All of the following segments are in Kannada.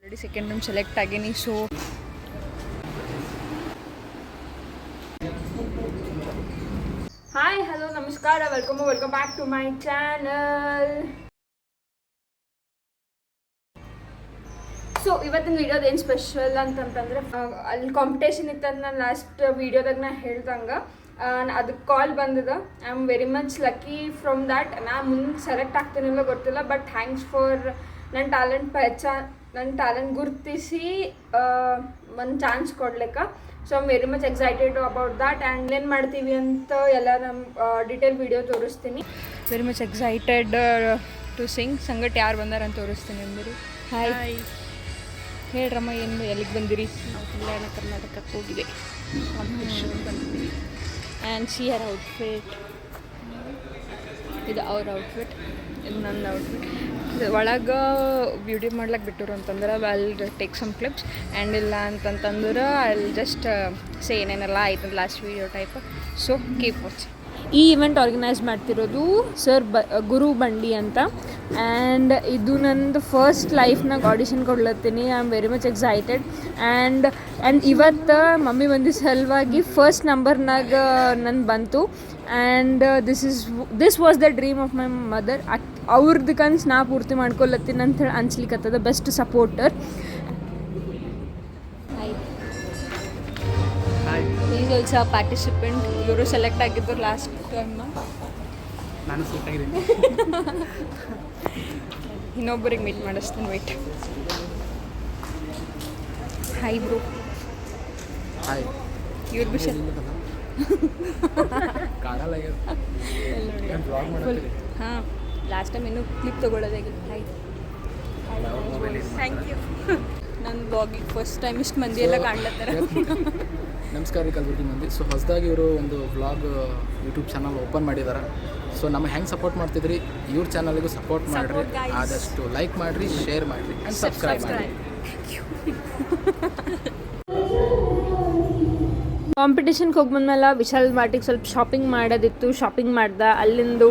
ಆಲ್ರೆಡಿ ಸೆಕೆಂಡ್ ಟೈಮ್ ಸೆಲೆಕ್ಟ್ ಆಗೀನಿ. ಸೊ ಹಾಯ್ ಹಲೋ ನಮಸ್ಕಾರ, welcome back to my channel. So ಇವತ್ತಿನ ವಿಡಿಯೋದ ಏನು ಸ್ಪೆಷಲ್ ಅಂತಂತಂದ್ರೆ ಅಲ್ಲಿ ಕಾಂಪಿಟೇಷನ್ ಇತ್ತಂತ ನಾನು ಲಾಸ್ಟ್ ವಿಡಿಯೋದಾಗ ನಾ ಹೇಳ್ದಂಗೆ ಅದಕ್ಕೆ ಕಾಲ್ ಬಂದಿದೆ. I am very much lucky from that. ನಾ ಮುಂದೆ ಸೆಲೆಕ್ಟ್ ಆಗ್ತೀನಿಲ್ಲ ಗೊತ್ತಿಲ್ಲ, ಬಟ್ ಥ್ಯಾಂಕ್ಸ್ ಫಾರ್ ನನ್ನ ಟ್ಯಾಲೆಂಟ್ ಗುರುತಿಸಿ ಒಂದು ಚಾನ್ಸ್ ಕೊಡ್ಲಿಕ್ಕೆ. So I am very much excited about that. And ಏನು ಮಾಡ್ತೀವಿ ಅಂತ ಎಲ್ಲ ನಮ್ಮ ಡಿಟೇಲ್ ವಿಡಿಯೋ ತೋರಿಸ್ತೀನಿ. Very much excited to sing. ಸಂಗಟ್ ಯಾರು ಬಂದಾರಂತ ತೋರಿಸ್ತೀನಿ ಅಂದಿರಿ. ಹಾಯ್ ಹೇಳ್ರಮ್ಮ, ಏನು ಎಲ್ಲಿಗೆ ಬಂದಿರಿ? ನಾವು ಕಲ್ಯಾಣ ಕರ್ನಾಟಕಕ್ಕೆ ಹೋಗಿದೆ, ಬಂದಿದ್ದೀವಿ. And see her outfit. ಇದು ಅವ್ರ ಔಟ್ಫಿಟ್, ಇದು ನನ್ನ ಔಟ್ಫಿಟ್. ಒಳಗೆ ಬ್ಯೂಟಿ ಮಾಡ್ಲಿಕ್ಕೆ ಬಿಟ್ಟರು ಅಂತಂದ್ರೆ ಅಲ್ಲಿ ಟೇಕ್ ಸಮ್ ಕ್ಲಿಪ್ಸ್. ಆ್ಯಂಡ್ ಇಲ್ಲ ಅಂತಂತಂದ್ರೆ ಅಲ್ಲಿ ಜಸ್ಟ್ ಸೇ ಏನೇನೆಲ್ಲ ಆಯ್ತು last video type. So keep watching. ಈ ಇವೆಂಟ್ ಆರ್ಗನೈಸ್ ಮಾಡ್ತಿರೋದು ಸರ್ ಗುರು ಬಂಡಿ ಅಂತ. ಆ್ಯಂಡ್ ಇದು ನಂದು ಫಸ್ಟ್ ಲೈಫ್ನಾಗ ಆಡಿಷನ್ ಕೊಡ್ಲತ್ತೀನಿ. I am very much excited. And ಇವತ್ತು ಮಮ್ಮಿ ಬಂದು ಸಲುವಾಗಿ ಫಸ್ಟ್ ನಂಬರ್ನಾಗ ನನ್ನ ಬಂತು. And this was the dream of my mother. ಅವ್ರದ್ದು ಕನ್ಸು ನಾ ಪೂರ್ತಿ ಮಾಡ್ಕೊಳತ್ತೀನಿ ಅಂತ ಹೇಳಿ ಅನ್ಸ್ಲಿಕ್ಕತ್ತದ. Best supporter. Is also participant. ಇವರು ಸೆಲೆಕ್ಟ್ ಆಗಿದ್ದು ಲಾಸ್ಟ್ ಟೈಮ್. ನಾನು ಸೆಲೆಕ್ಟ್ ಆಗಿದ್ದೀನಿ. ಇನ್ನೊಬ್ಬರಿಗೆ ಮೀಟ್ ಮಾಡಿಸ್ತೀನಿ, ವೆಯ್ಟ್. Hi bro. ಹಾಯ್. ಇವ್ರು ಭೀ ಹಾಂ, ಲಾಸ್ಟ್ ಟೈಮ್ ಇನ್ನೂ ಕ್ಲಿಪ್ ತೊಗೊಳ್ಳೋದಾಗಿತ್ತು. Hi, thank you. ನನ್ನ ಬ್ಲಾಗಿಗೆ ಫಸ್ಟ್ ಟೈಮ್ ಇಷ್ಟು ಮಂದಿ ಎಲ್ಲ ಕಾಣ್ಲತ್ತಾರ. ನಮಸ್ಕಾರ ರೀ ಕಲಬುರ್ಗಿ ಮಂದಿ. ಸೊ ಹೊಸದಾಗಿ ಇವರು ಒಂದು ವ್ಲಾಗ್ ಯೂಟ್ಯೂಬ್ ಚಾನಲ್ ಓಪನ್ ಮಾಡಿದ್ದಾರೆ. ಸೊ ನಮಗೆ ಹೆಂಗೆ ಸಪೋರ್ಟ್ ಮಾಡ್ತಿದ್ರಿ, ಇವ್ರ ಚಾನಲ್ಗೂ ಸಪೋರ್ಟ್ ಮಾಡಿರಿ. ಆದಷ್ಟು ಲೈಕ್ ಮಾಡಿರಿ, ಶೇರ್ ಮಾಡಿರಿ ಆ್ಯಂಡ್ ಸಬ್ಸ್ಕ್ರೈಬ್ ಮಾಡಿರಿ. ಕಾಂಪಿಟೇಷನ್ಗೆ ಹೋಗಿ ಬಂದಮೇಲೆ ವಿಶಾಲ್ ಮಾರ್ಟಿಗೆ ಸ್ವಲ್ಪ ಶಾಪಿಂಗ್ ಮಾಡೋದಿತ್ತು. ಶಾಪಿಂಗ್ ಮಾಡ್ದೆ. ಅಲ್ಲಿಂದು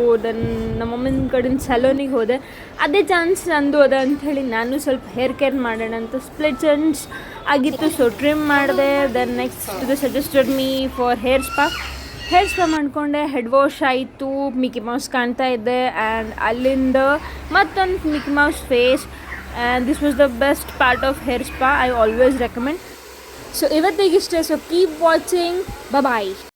ನಮ್ಮ ಮಮ್ಮನ ಕಡೆಯಿಂದ ಸಲೂನಿಗೆ ಹೋದೆ. ಅದೇ ಚಾನ್ಸ್ ನಂದು ಅದ ಅಂಥೇಳಿ ನಾನು ಸ್ವಲ್ಪ ಹೇರ್ ಕೇರ್ ಮಾಡೋಣ ಅಂತ ಸ್ಪ್ಲಿಟ್ ಎಂಡ್ಸ್ ಆಗಿತ್ತು. ಸೊ ಟ್ರಿಮ್ ಮಾಡಿದೆ. ದೆನ್ ನೆಕ್ಸ್ಟ್ ಇದು suggested me for hair spa ಮಾಡಿಕೊಂಡೆ. ಹೆಡ್ ವಾಶ್ ಆಯಿತು. ಮಿಕ್ಕಿ ಮೌಸ್ ಕಾಣ್ತಾ ಇದ್ದೆ. ಆ್ಯಂಡ್ ಅಲ್ಲಿಂದ ಮತ್ತೊಂದು Mickey Mouse face. And this was the best part of hair spa. I always recommend. So ಇವತ್ತಿಗಿಷ್ಟೇ. So keep watching. ಬಾಯ್.